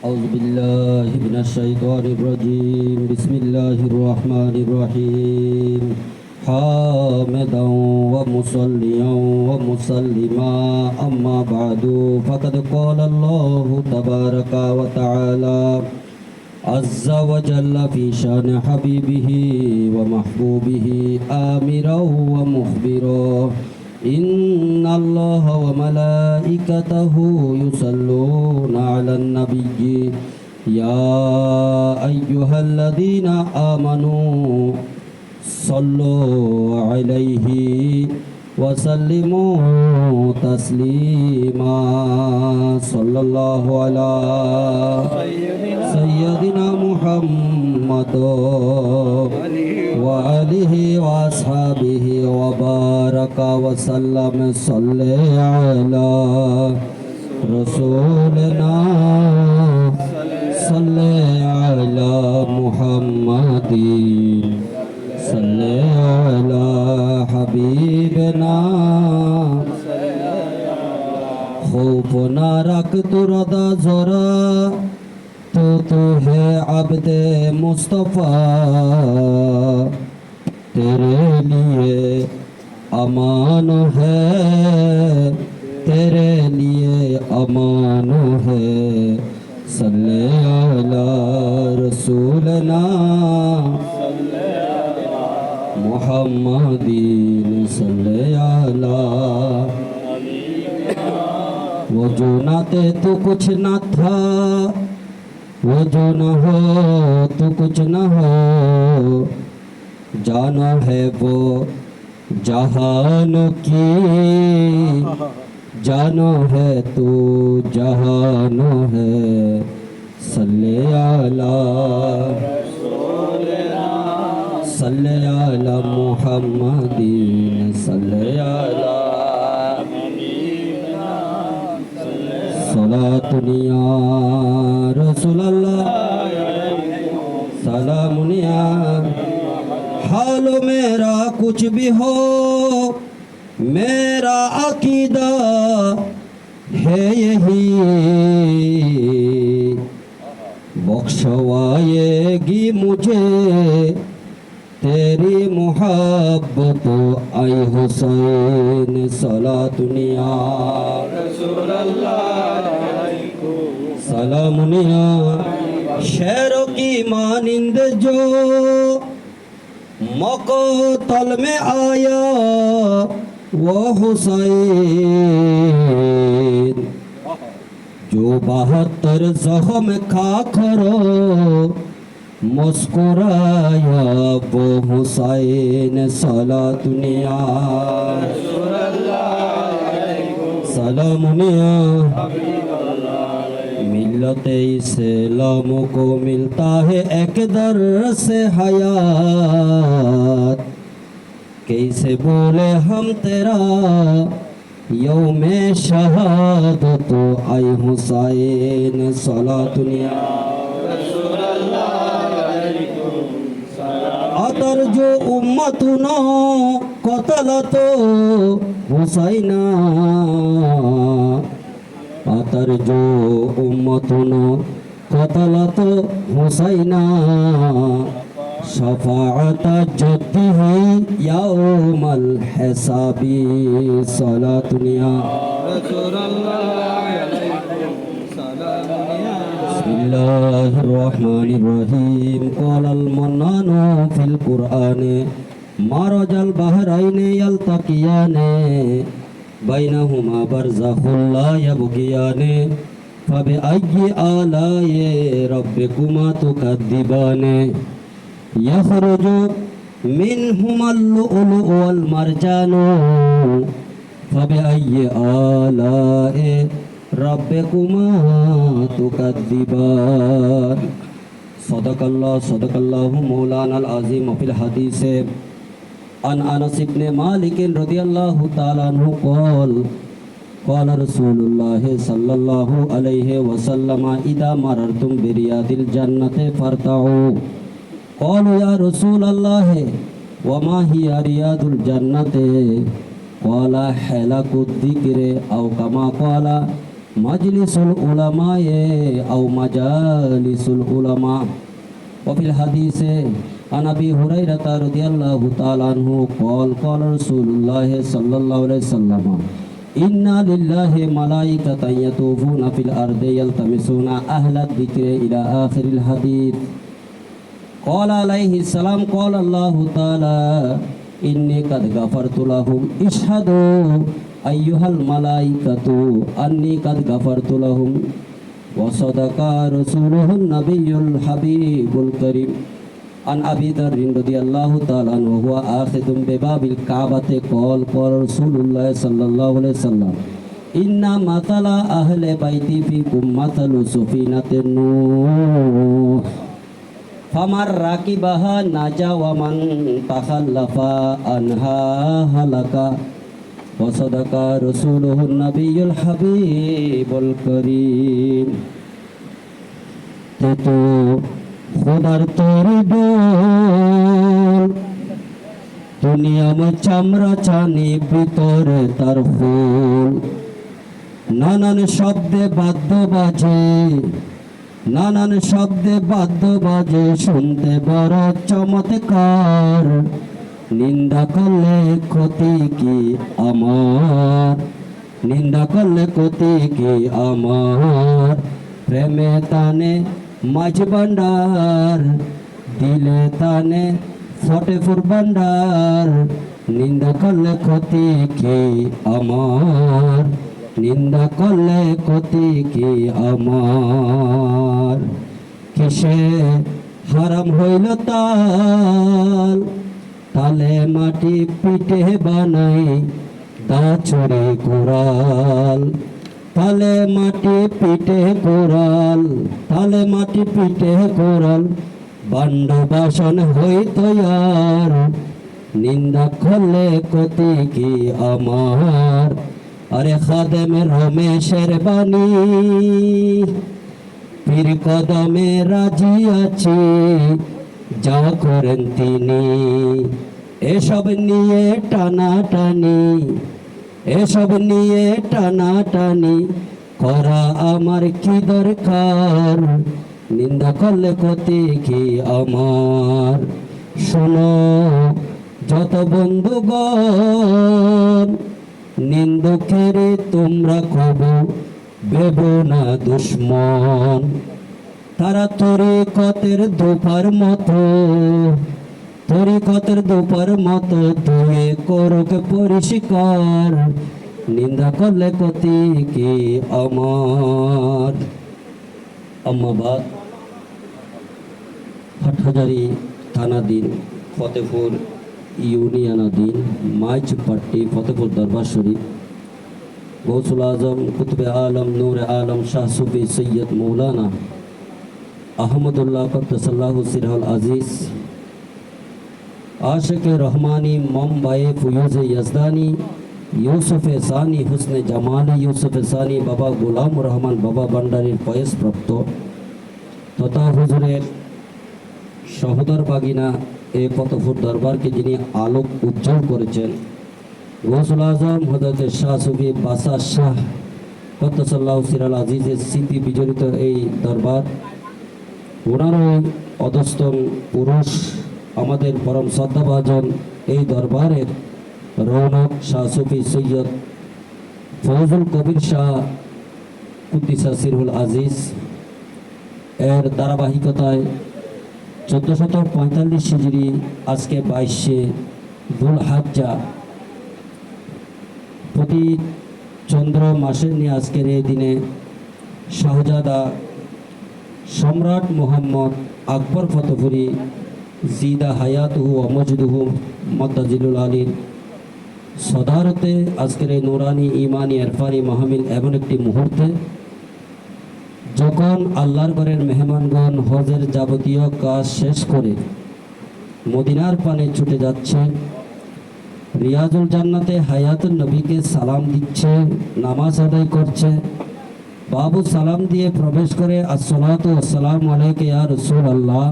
أعوذ بالله من الشيطان الرجيم بسم الله الرحمن الرحيم حامدا ومصليا ومسلما أما بعد فقد قال الله تبارك وتعالى عز وجل في شان حبيبه ومحبوبه آمرا ومخبرا إن الله وملائكته يصلون على النبي يا أيها الذين آمنوا صلوا عليه وسلموا تسليما صلى الله على سيدنا محمد وآله وأصحابه وبارك وسلم صل على رسولنا صل على محمد صل على حبيبنا خوف ना रख तू रदा ज़रा तो है अब्द मुस्तफ़ा तेरे लिए अमान है तेरे लिए अमान है सल्ले अला रसूलना मुहम्मदीन सल्ले अला वो जो ना थे तो कुछ ना था वो जो न हो तो कुछ न हो जाना है वो जहान की जानो है तू जहान है सल्ले अला मुहम्मदीन सल्ले अला सलातुनिया रसूलल्लाह सलामुनिया हाल मेरा कुछ भी हो मेरा अकीदा है यही बख्शवाएगी मुझे तेरी मोहब्बत आई हुसैन सलातुनिया सलामुनिया शेरों की मानिंद जो मक़तल में आया वो हुसैन जो 72 ज़ख्म खा करो मुस्कुराया वो हुसैन सलातुनिया सलामुनिया मिल्लते इस्लाम को मिलता है एक दर्स हयात कैसे बोले हम तेरा यौमे शहादत आई हुसैन सलातुनिया अतर जो उम्मतुनो कतलतो हुसैना अतर जो उम्मतुनो कतलतो हुसैना शफाअत जद्दिही यौमल हिसाबी सलातुनिया बिस्मिल्लाहिर्रहमानिर्रहीम क़ालल मन्नानु फिल क़ुरआनि मरजल बहरैनि यल्तक़ियानि बैनहुमा बरज़खुन ला यबग़ियानि फबिअय्यि आलाइ रब्बिकुमा तुकज़्ज़िबानि यख़रुजु मिनहुमल लुअलुअ वल मरजानु फबिअय्यि आलाइ रब्बिकुमा तुकज़्ज़िबान सदक़ल्लाहु मौलानाल अज़ीम फिल हदीस अन अनस इब्न मालिक रज़ियल्लाहु तआला अन्हु क़ाल रसूलुल्लाह सल्लल्लाहु अलैहि वसल्लम इदा मररतुम बिरियादिल जन्नति फरताउ क़ालू या रसूलल्लाह वमा हिया रियादुल जन्नति क़ाला हलकुद्दिक्र औ कमा क़ाला মাজলিসুল উলামায়ে আও মাজালিসুল উলামা। ওয়াফিল হাদিসে আন আবি হুরায়রা রাদিয়াল্লাহু তাআলা আনহু ক্বাল ক্বালা রাসূলুল্লাহ সাল্লাল্লাহু আলাইহি ওয়াসাল্লাম ইন্না লিল্লাহি মালাইকাতান ইয়াতুফুনা ফিল আরদি ইয়ালতামিসুনা আহলাদ যিকরি ইলা আখিরিল হাদিস। ক্বালা আলাইহিস সালাম ক্বালা আল্লাহু তাআলা ইন্নী কাদ গাফারতু লাহুম ইশহাদু আইয়ুহাল মালাইকাতু আন্নী কাদ গাফারতু লাহুম ওয়া সাদাকা রাসূলুহুন নাবিয়্যুল হাবিবুল কারীম। আন আবি দাররিন রাদিয়াল্লাহু তাআলা আনহু ওয়া আখিদুম বিবাবিল কাবাতে ক্বাল ক্বালা রাসূলুল্লাহ সাল্লাল্লাহু আলাইহি ওয়াসাল্লাম ইন্না মাতালা আহলে বাইতি ফিকুম মাতালু সুফিনাতিন নূহ ফামার রাকিবাহা নাজা ওয়া মান তাখাল্লাফা আনহা হালাকা ওয়া সাদাকা রাসূলুহুন নাবিয়্যুল হাবিবুল কারীম। তো খোদার তৈরি ডোল দুনিয়া মে চামড়া চানি ভিতরে তার ফুল। নানান শব্দে বাদ্য বাজে, নানান শব্দে বাদ্য বাজে, শুনতে বড় চমৎকার। নিন্দা করলে ক্ষতি কি আমার, নিন্দা করলে ক্ষতি কি আমার। প্রেমে তানে মাঝ ভান্ডার, দিলে তানে ফটেফুর ভান্ডার। নিন্দা করলে ক্ষতি কি আমার, নিন্দা করলে ক্ষতি কি আমার। কিসে হারাম হইল তাল, তালে মাটি পিঠে বানাই দা চুরি কোরাল। তালে মাটি পিঠে কোরাল, তালে মাটি পিঠে কোরাল। বান্ড বাসন হই তৈয়ার, নিন্দা করলে ক্ষতি কি আমার। আরে খাদেমে রমেশের বাণী, পীর কদমে রাজি আছি, যা করেন তিনি। এসব নিয়ে টানাটানি, এসব নিয়ে টানাটানি করা আমার কি দরকার। নিন্দা করলে ক্ষতি কি আমার। শোনো যত বন্ধুগণ, নিন্দুকের তোমরা কবু ভেবো না দুশ্মন। তারা তরিকতের দোপার মতো, তরিকতের দোপার মতো ধুয়ে করুক পরিষ্কার। নিন্দা করলে ক্ষতি কি আমার। আম্মাবাদ হাটহাজারি থানাধীন ফতেপুর ইউনিয়নাধীন মাইজপাট্টি ফতেপুর দরবার শরীফ গৌসুল আজম কুতুবে আলম নূর আলম শাহ সুফি সৈয়দ মৌলানা আহমদুল্লাহ কদ্দাসাল্লাহু সিরহুল আজিজ आशिक रहमानी मम बाए फुयूज़ यज़दानी यूसुफ सानी हुस्न जमाल यूसुफ सानी बाबा गुलाम रहमान बाबा भांडारीर फয়েজ प्राप्त तथा हुजूरेर सहोदर बागिना ए फतेपुर दरबार के जिनि आलोक उज्जवल करेছেন गौसुल आजम हजरत शाह सुफी बासा शाह कद्दासाल्लाहु सिरहुल আজিজের স্মৃতি বিজড়িত এই দরবার ওনারও অধস্তন পুরুষ আমাদের পরম শ্রদ্ধাভাজন এই দরবারের রৌনক শাহ সুফি সৈয়দ ফৌজুল কবির শাহ কুদ্দিসা সিরহুল আজিজ এর ধারাবাহিকতায় 1445 হিজরি আজকে 22শে দুলহাজ্জা প্রতি চন্দ্র মাসের নিয়ে আজকের এই দিনে শাহজাদা সম্রাট মোহাম্মদ আকবর ফতেপুরি জিদা হায়াতুহু অমজদুহু মদ্দাজিলুল আলীর সদারতে আজকের এই নুরানি ইমানি এরফানি মাহমিল এমন একটি মুহূর্তে যখন আল্লাহর ঘরের মেহমানগণ হজের যাবতীয় কাজ শেষ করে মদিনার পানে ছুটে যাচ্ছে, রিয়াজুল জান্নাতে হায়াতুন নবীকে সালাম দিচ্ছে, নামাজ আদায় করছে। বাবু সালাম দিয়ে প্রবেশ করে আসসালাতু ওয়াসসালামু আলাইকা ইয়া রাসূলুল্লাহ,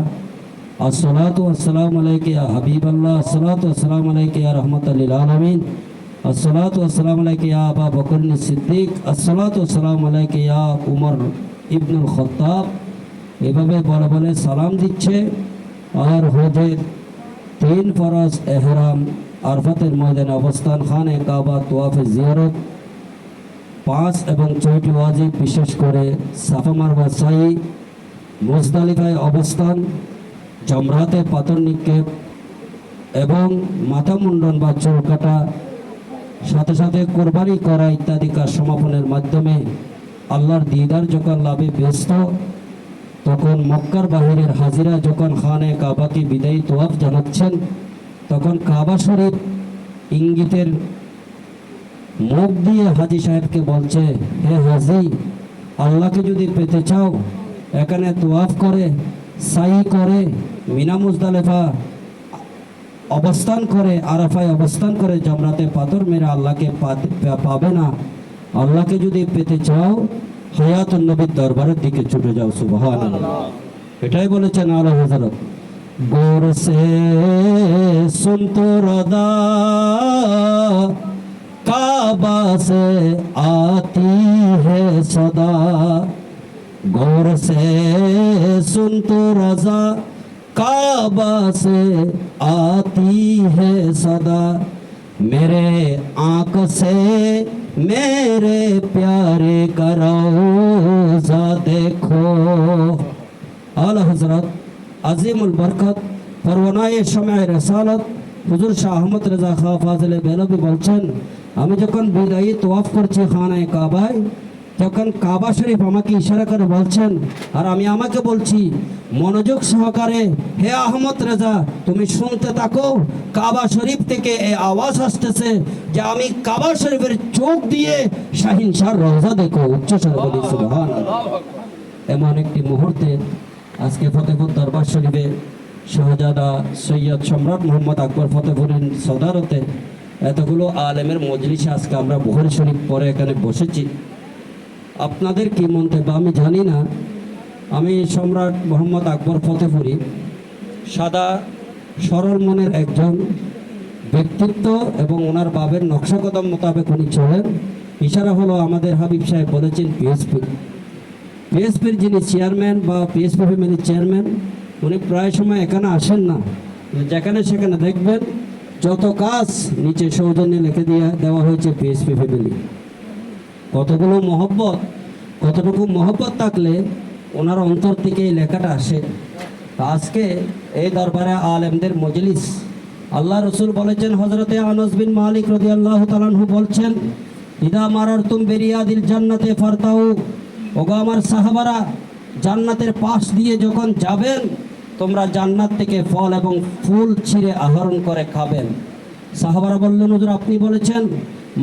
আসসালাতু ওয়াসসালামু আলাইকা ইয়া হাবিবাল্লাহ, আসসালাতু ওয়াসসালামু আলাইকা ইয়া রাহমাতাল লিল আলামিন, আসসালাতু ওয়াসসালামু আলাইকা ইয়া আবা বকর সিদ্দিক, আসসালাতু ওয়াসসালামু আলাইকা ইয়া উমর ইবনুল খাত্তাব। এভাবে বলে বলে সালাম দিচ্ছে। আর হজের 3 ফরজ এহরাম, আরফাতের ময়দানে অবস্থান, খানে কাবা, তোয়াফে জিয়ারত, 5 এবং 6টি ওয়াজিব, বিশেষ করে সাফা মারওয়া সাই, মুজদালিফায় অবস্থান, জমরাতে পাথর নিক্ষেপ এবং মাথা মুন্ডন বা চুল কাটা, সাথে সাথে কোরবানি করা ইত্যাদি কাজ সমাপনের মাধ্যমে আল্লাহর দিদার যখন লাভে ব্যস্ত, তখন মক্কার বাহিরের হাজিরা যখন খানে কাবাকে বিদায়ী তোয়াফ জানাচ্ছেন, তখন কাবা শরীফ ইঙ্গিতের মুখ দিয়ে হাজি সাহেবকে বলছে, হে হাজি, আল্লাহকে যদি পেতে চাও এখানে তোয়াফ করে, সাই করে, মিনা মুজদালেফা অবস্থান করে, আরাফায় অবস্থান করে জমরাতে পাথর মেরে আল্লাহকে পাবে না। আল্লাহকে যদি পেতে চাও হায়াতুন নবীর দরবারের দিকে ছুটে যাও। সুবহানাল্লাহ। এটাই বলেছেন আলা হযরত। গৌর সে সুনতো রদা काबा से आती है सदा, गौर से सुन तो रजा काबा से आती है सदा, मेरे आँख से मेरे प्यारे का रौज़ा देखो। आला हजरत अजीमुल बरकत परवानाए शमए रसालत হুজুর শাহ আহমদ রেজা খা ফাজলে বেলবি বলছেন, আমি যখন বিদায়ী তোয়াফ করছি খানায় কাবায়, তখন কাবা শরীফ আমাকে ইশারা করে বলছেন, আর আমি আমাকে বলছি মনোযোগ সহকারে, হে আহমদ রেজা তুমি শুনতে থাকো। কাবা শরীফ থেকে এই আওয়াজ আসতেছে যে আমি কাবা শরীফের চোখ দিয়ে শাহিন শাহ রওজা দেখো। উচ্চ স্বরে বলি সুবহানাল্লাহ। এমন একটি মুহূর্তে আজকে ফতেপুর দরবার শরীফে শাহজাদা সৈয়দ সম্রাট মোহাম্মদ আকবর ফতেপুরের সদারতে এতগুলো আলেমের মজলিসে আজকে আমরা বুখারী শরীফ পরে এখানে বসেছি। আপনাদের কি মন্তব্য আমি জানি না। আমি সম্রাট মোহাম্মদ আকবর ফতেপুরি সাদা সরল মনের একজন ব্যক্তিত্ব এবং ওনার বাবের নকশা কদম মোতাবেক উনি চলেন। ইশারা হলো আমাদের হাবিব সাহেব বলেছেন পিএসপির যিনি চেয়ারম্যান বা পিএসপি ফ্যামিলির চেয়ারম্যান, উনি প্রায় সময় এখানে আসেন না, যেখানে সেখানে দেখবেন যত কাজ নিচে সৌজন্যে লিখে দেওয়া হয়েছে পিএসপি ফ্যামিলি। কতগুলো মহব্বত, কতটুকু মহব্বত থাকলে ওনার অন্তর থেকে এই লেখাটা আসে। আজকে এই দরবারে আলেমদের মজলিস, আল্লাহ রসুল বলেছেন, হজরতে আনাস বিন মালিক রাদিয়াল্লাহু তাআলা আনহু বলছেন, ইদা মারারতুম বিরিয়াদিল জান্নাতে ফারতাউ, ওগো আমার সাহাবারা, জান্নাতের পাশ দিয়ে যখন যাবেন তোমরা জান্নাত থেকে ফল এবং ফুল ছিঁড়ে আহরণ করে খাবেন। সাহাবারা বললেন, হুজুর আপনি বলেছেন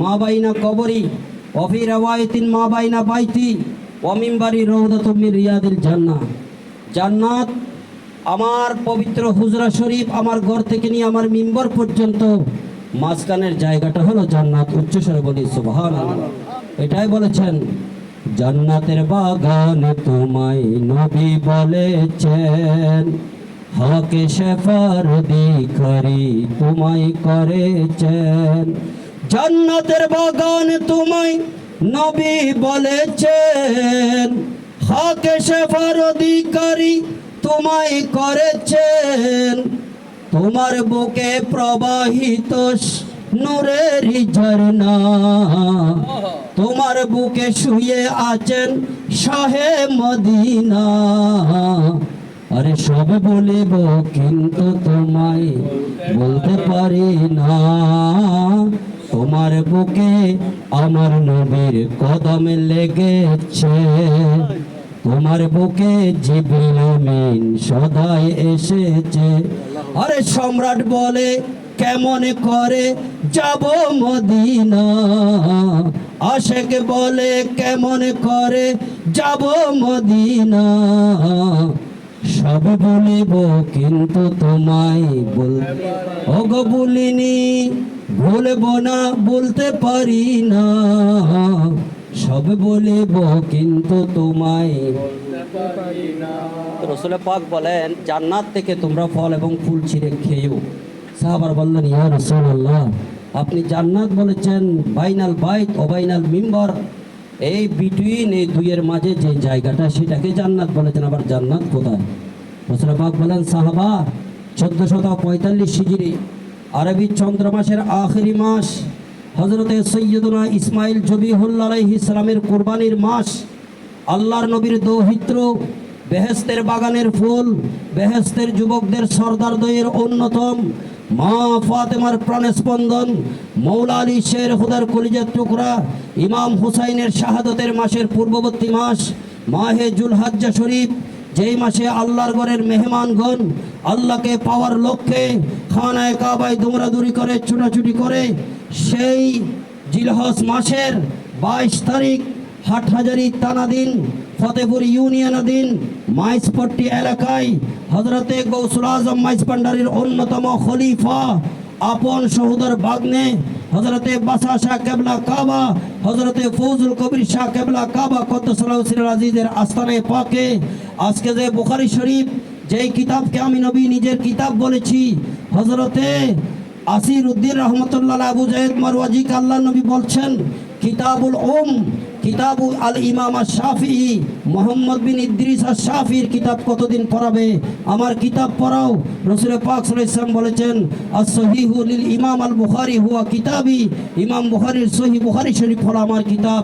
মা বাইনা কবরি ওফি রাওয়ায়াতিন মা বাইনা বাইতি ওয়া মিনবারি রাউদাতুম মিন রিয়াদিল জান্নাহ, জান্নাত আমার পবিত্র হুজরা শরীফ, আমার ঘর থেকে নিয়ে আমার মিম্বর পর্যন্ত মাঝখানের জায়গাটা হলো জান্নাত। উচ্চস্বরে বলি সুবহানাল্লাহ। এটাই বলেছেন, জান্নাতের বাগানে তোমায় নবী বলেছেন, হকে শেফারদি করি তোমায় করেছেন। জান্নাতের বাগানে তোমায় নবী বলেছেন, হকে শেফারদি করি তোমায় করেছেন। তোমার বুকে প্রবাহিত নূরের ঝরনা, তোমার বুকে শুয়ে আছেন শাহে মদিনা। আরে সব বলিব কিন্তু তোমায় বলতে পারি না, তোমার বুকে আমার নবীর কদম লেগেছে, তোমার বুকে জিবরিল আমিন সদাই এসেছে। আরে সম্রাট বলে কেমন করে যাব মদিনা, আশেক বলে কেমন করে যাব মদিনা। সব বলিব কিন্তু তোমায় বলতে, ওগো বলিনি ভুলব না বলতে পারি না, সব বলিব কিন্তু তোমায় বলতে পারি না। রাসূল পাক বলেন, জান্নাত থেকে তোমরা ফল এবং ফুল ছিঁড়ে খেয়েও। সাহাবারা বললেন, ইয়া রাসূলুল্লাহ আপনি জান্নাত বলেছেন বাইনাল বাইত ও বাইনাল মিম্বর, এই বিটুইন এই দুইয়ের মাঝে যে জায়গাটা সেটাকে জান্নাত বলেছেন। আবার জান্নাত কোথায়? রাসূল পাক বলেন সাহাবা 1445 হিজরি আরবি চন্দ্র মাসের আখেরি মাস, হযরতে সৈয়দনা ইসমাইল জবিহুল্লাহ আলাইহিস সালামের কুরবানির মাস, আল্লাহর নবীর দৌহিত্র, বেহেশতের বাগানের ফুল, বেহেশতের যুবকদের সর্দারদ্বয়ের অন্যতম, মা ফাতেমার প্রাণের স্পন্দন, মৌলা আলী শের খুদার কলিজার টুকরা, ইমাম হুসাইনের শাহাদতের মাসের পূর্ববর্তী মাস মাহে জুলহাজ্জা শরীফ, যেই মাসে আল্লাহর ঘরের মেহমানগণ আল্লাহকে পাওয়ার লক্ষ্যে খানায়ে কাবায় দৌড়াদৌড়ি করে ছুটাছুটি করে, সেই জিলহজ মাসের 22 তারিখ হাটহাজারি তানাদিন ফতেপুর ইউনিয়নাধীন মাইজপট্টি এলাকায় হজরতে গৌসুল আজম মাইজ ভান্ডারীর অন্যতম খলিফা আপন সহোদর বাগ্নে হজরতে বাসা শাহ কেবলা কাবা, হজরতে ফৌজুল কবির শাহ কেবলা কাবা কদ্দুসাল্লাহু সিরুল আজিজের আস্তানে পাকে আজকে যে বুখারী শরীফ, যেই কিতাবকে আমি নবী নিজের কিতাব বলেছি, হজরতে আসির উদ্দিন রহমতুল্লাহ আবু জায়েদ মারওয়াজিকে আল্লাহ নবী বলছেন কিতাবুল কিতাবু আল ইমাম আশ-শাফিঈ মোহাম্মদ বিন ইদ্রিস আশ-শাফিঈর কিতাব কতদিন পড়াবে? আমার কিতাব পড়াও। রাসূল পাক সাল্লাল্লাহু আলাইহি ওয়াসাল্লাম বলেছেন আস-সহিহু লিল ইমাম আল বুখারী হুয়া কিতাবি, ইমাম বুখারীর সহিহ বুখারী শরীফ হলো আমার কিতাব।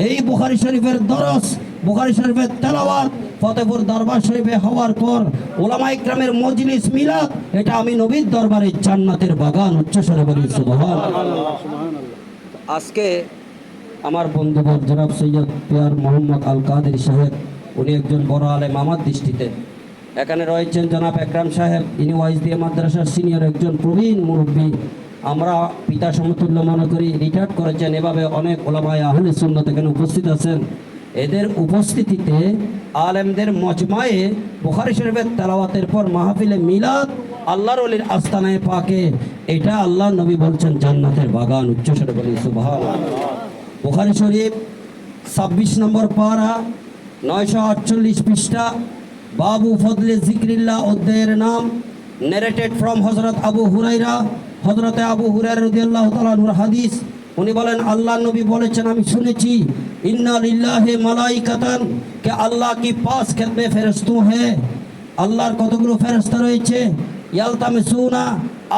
এই বুখারী শরীফের দরস, বুখারী শরীফের তেলাওয়াত ফতেপুর দরবার শরীফে হওয়ার পর ওলামা ইকরামের মজলিস মিলাদ, এটা আমি নবীর দরবারে জান্নাতের বাগান। উচ্চস্বরে বলি সুবহানাল্লাহ। আজকে আমার বন্ধুবর জনাব সৈয়দ পিয়ার মোহাম্মদ আল কাদের সাহেব, উনি একজন বড় আলেম আমার দৃষ্টিতে। এখানে রয়েছেন জনাব একরাম সাহেব, ইনি ওয়াইজদিয়া মাদ্রাসার সিনিয়র একজন প্রবীণ মুরব্বী, আমরা পিতা সমতুল্য মনে করি, রিটায়ার্ড করেছেন। এভাবে অনেক ওলামায়ে আহলে সুন্নাত এখানে উপস্থিত আছেন। এদের উপস্থিতিতে আলেমদের মজমায়ে বুখারী শরীফের তেলাওয়াতের পর মাহফিলে মিলাদ আল্লাহর ওলির আস্তানায়ে পাকে, এটা আল্লাহ নবী বলছেন জান্নাতের বাগান। উচ্চস্বরে বলি সুবহানাল্লাহ। বুখারী শরীফ 26 নম্বর পারা 948 পৃষ্ঠা, বাবু ফদলে জিক্রিল্লাহ, অধ্যায়ের নাম নারেটেড ফ্রম হযরত আবু হুরায়রা, হযরতে আবু হুরায়রা রাদিয়াল্লাহু তাআলা আনহুর হাদিস। উনি বলেন আল্লাহ নবী বলেছেন আমি শুনেছি ইন্না লিল্লাহি মালাইকাতান, কে আল্লাহ কি পাস খেদমে ফেরেশতু হ্যায়, আল্লাহর কতগুলো ফেরেশতা রয়েছে, ইয়ালতামিসুনা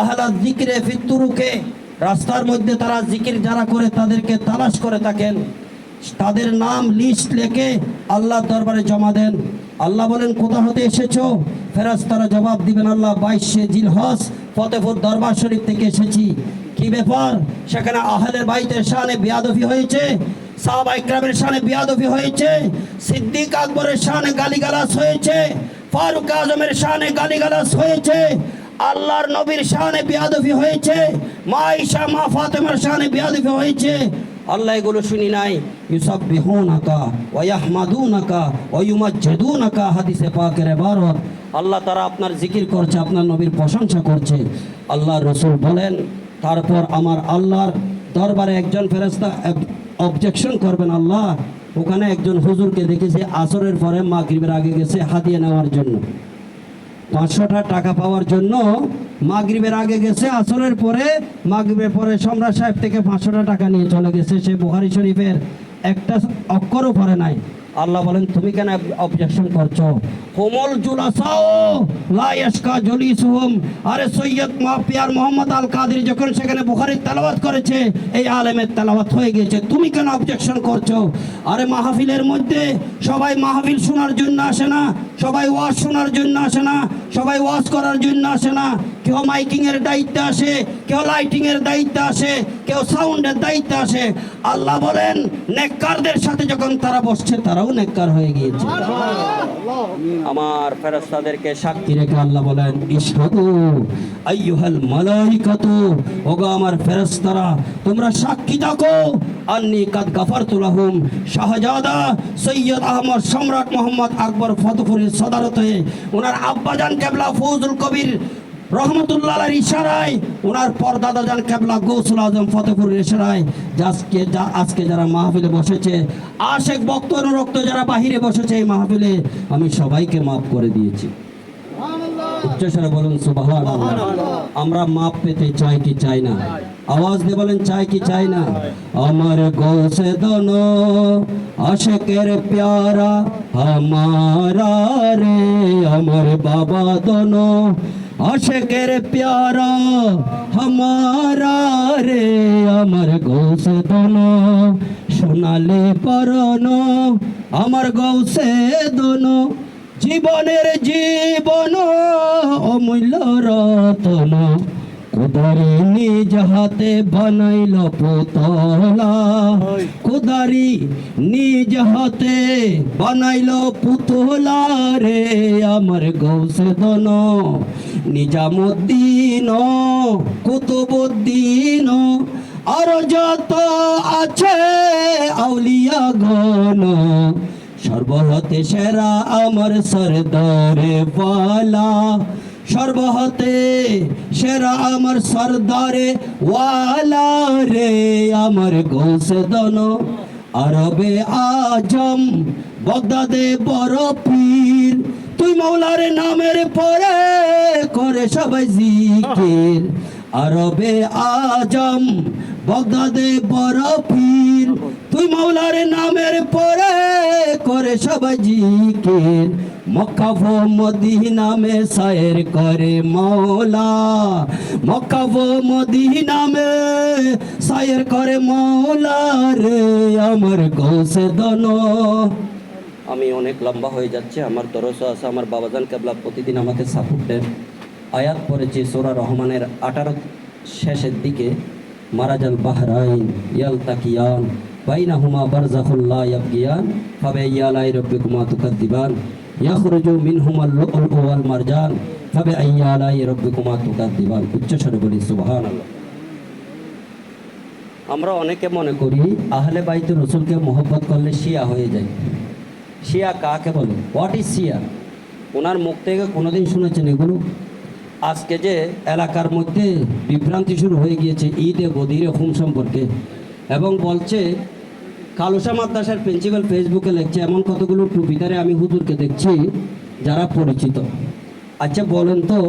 আহলা যিকরে ফিত তুরুকে, রাস্তার মধ্যে তারা জিকির যারা করে তাদেরকে তালাশ করে থাকেন, তাদের নাম লিস্ট লেখে আল্লাহর দরবারে জমা দেন। আল্লাহ বলেন কোথা হতে এসেছো? ফেরেশতারা জবাব দিবেন আল্লাহ 22 জিলহজ ফতেপুর দরবার শরীফ থেকে এসেছি। কি ব্যাপার? সেখানে আহলের বাইতের শানে বেয়াদবি হয়েছে, সাহাবা ইকরামের শানে বেয়াদবি হয়েছে, সিদ্দিক আকবরের শানে গালিগালাজ হয়েছে, ফারুক আজমের শানে গালিগালাজ হয়েছে, আল্লাহর নবীর শানে বেয়াদবি হয়েছে, মা আয়েশা মা ফাতেমার শানে বেয়াদবি হয়েছে। আল্লাহ এগুলো শুনি নাই। ইউসাব্বিহুনাকা ওয়া ইয়াহমাদুনাকা ওয়া ইউমাজ্জিদুনাকা, হাদিসে পাকের ইবারত। আল্লাহ তারা আপনার জিকির করছে, আপনার নবীর প্রশংসা করছে। আল্লাহর রাসূল বলেন তারপর আমার আল্লাহর দরবারে একজন ফেরেশতা অবজেকশন করবেন, আল্লাহ ওখানে একজন হুজুরকে দেখেছে আসরের পরে মাগরিবের আগে গেছে হাদিয়া নেওয়ার জন্য, 500 টাকা পাওয়ার জন্য মাগরিবের আগে গেছে, আসরের পরে মাগরিবের পরে সম্রাট সাহেব থেকে 500 টাকা নিয়ে চলে গেছে, সে বুখারী শরীফের একটা অক্ষরও পড়ে নাই। আল্লাহ বলেন তুমি কেন অবজেকশন করছো? হুমুল জুলাসাও লা ইয়াশকা জলিসুহুম, আরে সৈয়দ পিয়ার মোহাম্মদ আল কাদের যখন সেখানে বুখারীর তেলাওয়াত করেছে, এই আলেমের তেলাওয়াত হয়ে গেছে, তুমি কেন অবজেকশন করছো? আরে মাহফিলের মধ্যে সবাই মাহফিল শোনার জন্য আসে না, সবাই ওয়াজ শোনার জন্য আসে না, সবাই ওয়াজ করার জন্য আসে না, কেউ মাইকিং এর দায়িত্বে আসে, কেউ লাইটিং এর দায়িত্বে আসে, কেউ সাউন্ডের দায়িত্বে আসে। আল্লাহ বলেন নেককারদের সাথে যখন তারা বসছে তারাও নেককার হয়ে গিয়েছে। আমার ফেরেশতাদেরকে সাক্ষী রেখে আল্লাহ বলেন ইশহাদু আইয়ুহাল মালাইকাতু, ওগো আমার ফেরেশতারা তোমরা সাক্ষী থাকো আন্নী কাদ গাফারতু লাহুম। শাহজাদা সৈয়দ আহমদ সম্রাট মোহাম্মদ আকবর ফতেপুরের সদারতে ওনার আব্বাজান কেবলা ফৌজুল কবির রহমতুল্লাহ আলাইহির ইশারায়, ওনার পরদাদা জান কেবলা গৌসুল আজম ফতেপুরের ইশারায় আজকে যারা মাহফিলে বসেছে, আশেক ভক্ত অনুরক্ত যারা বাহিরে বসেছে এই মাহফিলে, আমি সবাইকে মাফ করে দিয়েছি। উচ্চস্বরে বলুন সুবহানাল্লাহ। আমরা মাপ পেতে চাই কি চাই না? আওয়াজ দিয়ে বলেন চাই কি চাই না? আমার গৌসে দোনো আশিকের প্যারা हमारा रे আমার বাবা দোনো আশিকের প্যারা हमारा রে আমার গৌসে দোনো সোনালে পরনো আমার গৌসে দোনো জীবনের জীবন অমূল্য রতন কুদারি নিজ হাতে বানাইল পুতলা কুদারি নিজ হাতে বানাইল পুতলা রে আমার গৌসে দন নিজামুদ্দিন কুতুবুদ্দিন আর যত আছে আউলিয়া গণ সর্বহতে সেরা আমার সরদারে ওয়ালা সর্বহতে সেরা আমার সরদারে ওয়ালা রে আমার গৌসে দন আরবে আজম বগদাদে বড় পীর তুই মৌলার নামের পরে করে সবাই জিকির আরবে আজম বগদাদে বড় পীর তুই মৌলার নামের পরে করে সবাই জিকির মক্কা ও মদিনা মে সায়ের করে মৌলা মক্কা ও মদিনা মে সায়ের করে মৌলা রে আমার গৌসে দন। আমি অনেক লম্বা হয়ে যাচ্ছে, আমার দরস আছে, আমার বাবাজান কেবলা প্রতিদিন আমাকে সাপোর্ট দেন। আয়াত পড়েছি সূরা রহমানের 18 শেষের দিকে মারাজাল বাহরাইন ইয়ালতাকিয়ান বাইনাহুমা বারযাখুল লা ইয়াবগিয়ান ফাবিআইয়ি আলাই রাব্বিকুমা তুকাদ্দিবান ইয়াখরুজু মিনহুমাল লু'লু'উ ওয়াল মারজান ফাবিআইয়ি আলাই রাব্বিকুমা তুকাদ্দিবান। উচ্চস্বরে বলি সুবহানাল্লাহ। আমরা অনেকে মনে করি আহলে বাইতুর রাসূলকে মহব্বত করলে শিয়া হয়ে যায়। শিয়া কাকে বলে? হোয়াট ইজ শিয়া? ওনার মুখ থেকে কোনোদিন শুনেছেন এগুলো? আজকে যে এলাকার মধ্যে বিভ্রান্তি শুরু হয়ে গিয়েছে ঈদে গদিরে হুম সম্পর্কে, এবং বলছে কালুসা মাদ্রাসার প্রিন্সিপাল ফেসবুকে লিখছে এমন কতগুলো টুপিদারে আমি হুজুরকে দেখছি যারা পরিচিত। আচ্ছা বলেন তো,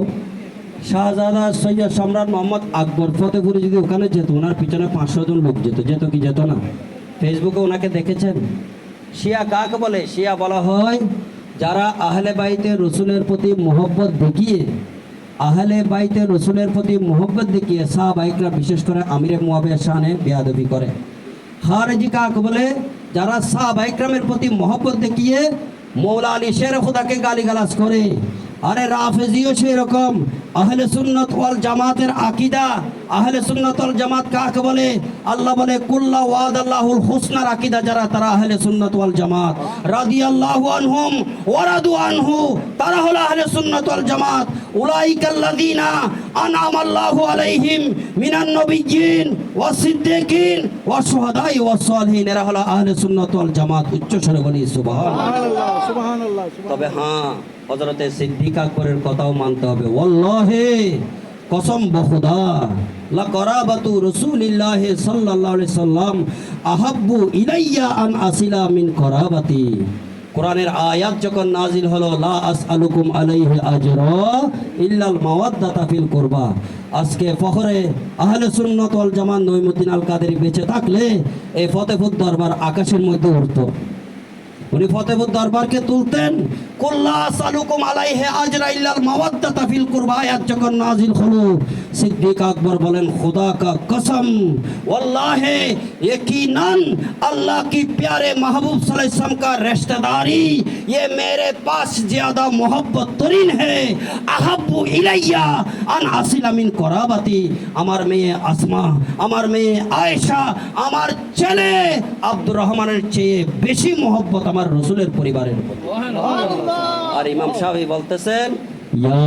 শাহজাদা সৈয়দ সম্রাট মোহাম্মদ আকবর ফতেপুরে যদি ওখানে যেত, ওনার পিছনে 500 জন লোক যেত কি যেত না? ফেসবুকে ওনাকে দেখেছেন? শিয়া কাকে বলে? শিয়া বলা হয় যারা আহলে বাইতে রসুলের প্রতি মোহব্বত দেখিয়ে আহলে বাইতে রসুলের প্রতি মোহব্বত দেখিয়ে সাহাবাইকরা বিশেষ করে আমিরে মুয়াবিয়ার শানে বেয়াদবি করে। খারেজি কাকে বলে? যারা সাহাবাইকরামের প্রতি মোহব্বত দেখিয়ে মৌলা আলী শের খুদাকে গালিগালাজ করে। আরে রাফেজিও সেরকম। আহলে সুন্নাত ওয়াল জামাতের আকীদা, আহলে সুন্নাত ওয়াল জামাত কাকে বলে? আল্লাহ বলে কুল্লা ওয়াদাল্লাহুল হুসনার আকীদা যারা, তারা আহলে সুন্নাত ওয়াল জামাত। রাদিয়াল্লাহু আনহুম ওয়া রাদু আনহু, তারা হলো আহলে সুন্নাত ওয়াল জামাত। উলাইকাল্লাযীনা আনআমাল্লাহু আলাইহিম মিনান নবিয়্যিন ওয়াস সিদ্দীকিন ওয়াস শুহাদাই ওয়াস সালিহিন, এরা হলো আহলে সুন্নাত ওয়াল জামাত। উচ্চ স্বরে বলি সুবহানাল্লাহ সুবহানাল্লাহ। তবে হ্যাঁ, হযরতে সিদ্দিক আকবরের কথাও মানতে হবে। ওয়াল্লাহি কসম বখুদা লা করাবাতু রাসূলিল্লাহ সাল্লাল্লাহু আলাইহি সাল্লাম আহাব্বু ইলাইয়া আন আসিলা মিন করাবাতি। কোরআনের আয়াত যখন নাজিল হলো লা আসআলুকুম আলাইহি আজরা ইল্লাল মাওয়াদ্দাতা ফিল কুরবা, আজকে ফখরে আহলে সুন্নাত ওয়াল জামাত নঈমুদ্দিন আল কাদেরী বেঁচে থাকলে এই ফতেপুর দরবার আকাশের মধ্যে উঠতো। উনি ফতেপুর দরবারকে তুলতেন। কুল্লা সালুকুম আলাইহি আজরা ইল্লাল মাওয়াদ্দাতা ফিল কুরবা আয়াত যখন নাজিল হলো, সিদ্দিক আকবর বলেন खुदा का कसम वल्लाहि यकीनन अल्लाह की प्यारे महबूब सल्लल्लाहु अलैहि वसल्लम का रिश्तेदारी ये मेरे पास ज्यादा मोहब्बत तरीन है। अहब्बु इलैया अन आसिला मिन कराबाती, আমার মেয়ে আসমা, আমার মেয়ে আয়েশা, আমার ছেলে আব্দুর রহমানের চেয়ে বেশি মোহব্বত আমার রাসূলের পরিবারের প্রতি। আর ইমাম শাফি বলতেছেন ইয়া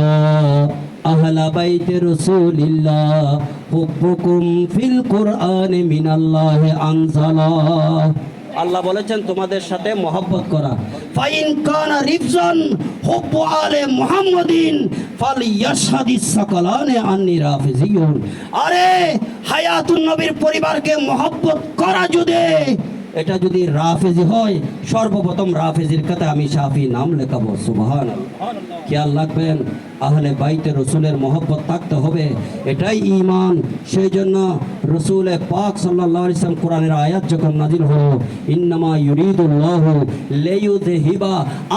আহলা বাইতে রাসূলিল্লাহ হুব্বুকুম ফিল কুরআনি মিনাল্লাহি আনজালা, আল্লাহ বলেছেন তোমাদের সাথে মহব্বত করা। ফাইন কানা রিফজান হুব্বু আলে মুহাম্মাদিন ফালিয়াশহাদিস সাকালানে আন্নি রাফিজিয়ুন। আরে হায়াতুন নবীর পরিবারকে মহব্বত করা যদি এটা যদি রাফেজি হয়, সর্বপ্রথম রাফেজির কাছে আমি শাফি নাম লেখাবো। সুবহানাল্লাহ। খেয়াল রাখবেন, আহলে বাইতে রসুলের মহব্বত থাকতে হবে, এটাই ঈমান। সেই জন্য রসুল পাক সাল্লাল্লাহু আলাইহি ওয়াসাল্লাম কোরআনের আয়াত যখন নাজিল হলো, ইন্নামা ইউরিদুল্লাহু লিইউযহিবা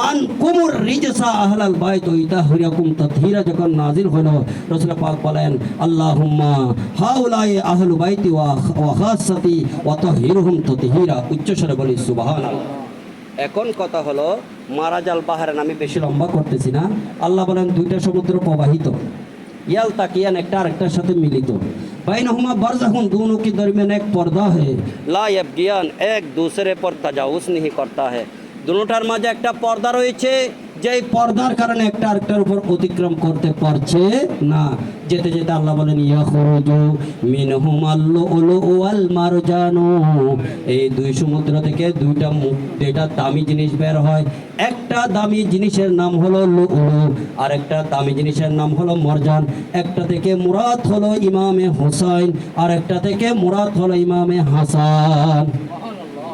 আনকুমুর রিজসা আহলাল বাইত ওয়া ইতাহহিরাকুম তাতহীরা যখন নাজিল হলো, রসুল পাক বলেন আল্লাহুম্মা হাউলাই আহলু বাইতি ওয়া খাসাতি ওয়া তাহহিরহুম তাতহীরা। উচ্চস্বরে বলি সুবহানাল্লাহ। এখন কথা হলো মারাজাল বাহরান, আমি বেশি লম্বা করতেছি না। আল্লাহ বলেন দুইটা সমুদ্র প্রবাহিত, ইয়াল তাকিয়ান একটা আরেকটার সাথে মিলিত, বাইনহুমা বারজাখুন दोनों के दरमियान एक पर्दा है, ला यबगियान एक दूसरे पर तजावुज नहीं करता है। দুটোটার মাঝে একটা পর্দা রয়েছে, যেই পর্দার কারণে একটা আরেকটার উপর অতিক্রম করতে পারছে না। যেতে যেতে আল্লাহ বলেন ইয়াখরুজু মিনহুমাল লুলু ওয়াল মারজানু, এই দুই সমুদ্র থেকে দুইটা দামি জিনিস বের হয়। একটা দামি জিনিসের নাম হলো লুলু, আর একটা দামি জিনিসের নাম হলো মারজান। একটা থেকে মুরাদ হলো ইমামে হুসাইন, আর একটা থেকে মুরাদ হলো ইমামে হাসান।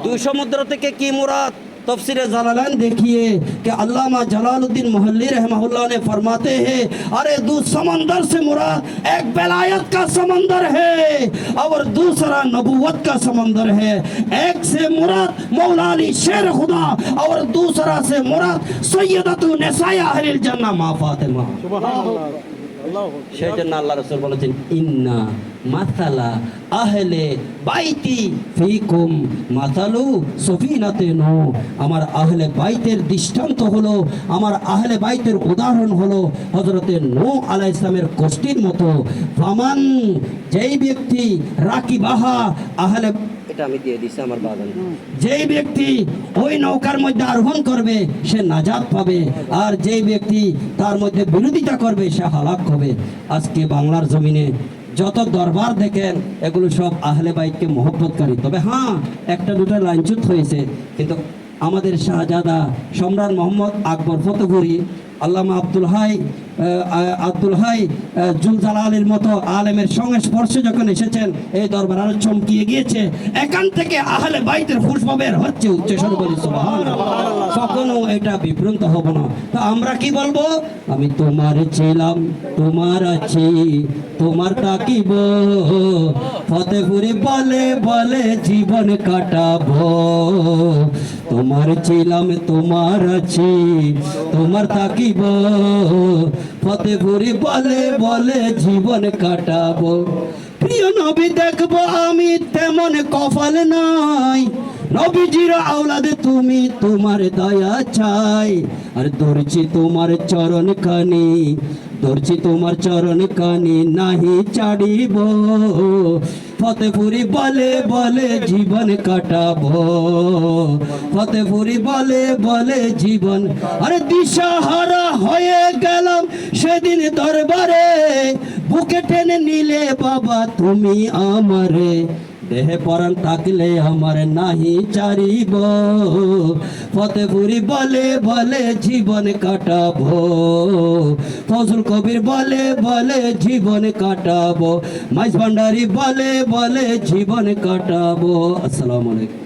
দুই সমুদ্র থেকে কি মুরাদ? तफसीरे जलालैन देखिए कि अल्लामा जलालुद्दीन मोहल्ली रहमहुल्लाह ने फरमाते हैं, अरे दो समंदर से मुराद एक बेलायत का समंदर है और दूसरा नबूवत का समंदर है। एक से मुराद मौला अली शेर खुदा और दूसरा से मुराद सैयदतु निसाए अहलिल जन्नह मा फातिमा। সেই জন্য আল্লাহ রাসূল বলেছেন ইন্না মাসালা আহলে বাইতি ফিকুম মাসালু সফিনাতে নূহ, আমার আহলে বাইতের দৃষ্টান্ত হলো, আমার আহলে বাইতের উদাহরণ হলো হযরতে নূহ আলাইহিস সালামের কষ্টির মতো। ফামান, যেই ব্যক্তি রাকিবাহা আহলে, এটা আমি দিয়ে দিছি আমার বাগান, যেই ব্যক্তি ওই নৌকার মধ্যে আরোহণ করবে সে নাজাত পাবে, আর যেই ব্যক্তি তার মধ্যে বিরোধিতা করবে সে হালাক হবে। আজকে বাংলার জমিনে যত দরবার দেখেন এগুলো সব আহলে বাইতকে মহব্বতকারী। তবে হ্যাঁ, একটা দুটো লাইনচ্যুত হয়েছে, কিন্তু আমাদের শাহজাদা সম্রাট মোহাম্মদ আকবর ফতেপুরী, আল্লামা আব্দুল হাই জুলজালালের মতো আলেমের সংস্পর্শে যখন এসেছেন, এই দরবার আরো চমকিয়ে গিয়েছে। এখান থেকে আহলে বাইতের পুষ্প বের হচ্ছে, উচ্চস্বরে বলি সুবহানাল্লাহ। কখনো এটা বিভ্রান্ত হব না। তো আমরা কি বলবো? আমি তোমার ছিলাম, তোমার আছি, তোমার তাকিব, ফতেপুরি বলে বলে জীবন কাটাবো। তোমার ছিলাম, তোমার আছি, তোমার তাকিব, ফতেপুরি বলে বলে জীবন কাটাবো। প্রিয় নবী দেখবো আমি, তেমন কপাল নাই, নবীজির আওলাদে তুমি, তোমার দয়া চাই। আর ধরছি তোমার চরণ কানি, ধরছি তোমার চরণ কানি, নাহি ছাড়িব, ফতেপুরি বলে বলে জীবন কাটাবো, ফতেপুরি বলে বলে জীবন। আরে দিশাহারা হয়ে গেলাম সেদিন দরবারে, বুকে টেনে নিলে বাবা তুমি আমারে, দেহে পরাণ থাকলে আমার নাহি চারিব, ফতেপুরি বলে বলে জীবন কাটাবো, ফজল কবির বলে বলে জীবন কাটাবো, মাইজ ভান্ডারি বলে বলে জীবন কাটাবো। আসসালামু আলাইকুম।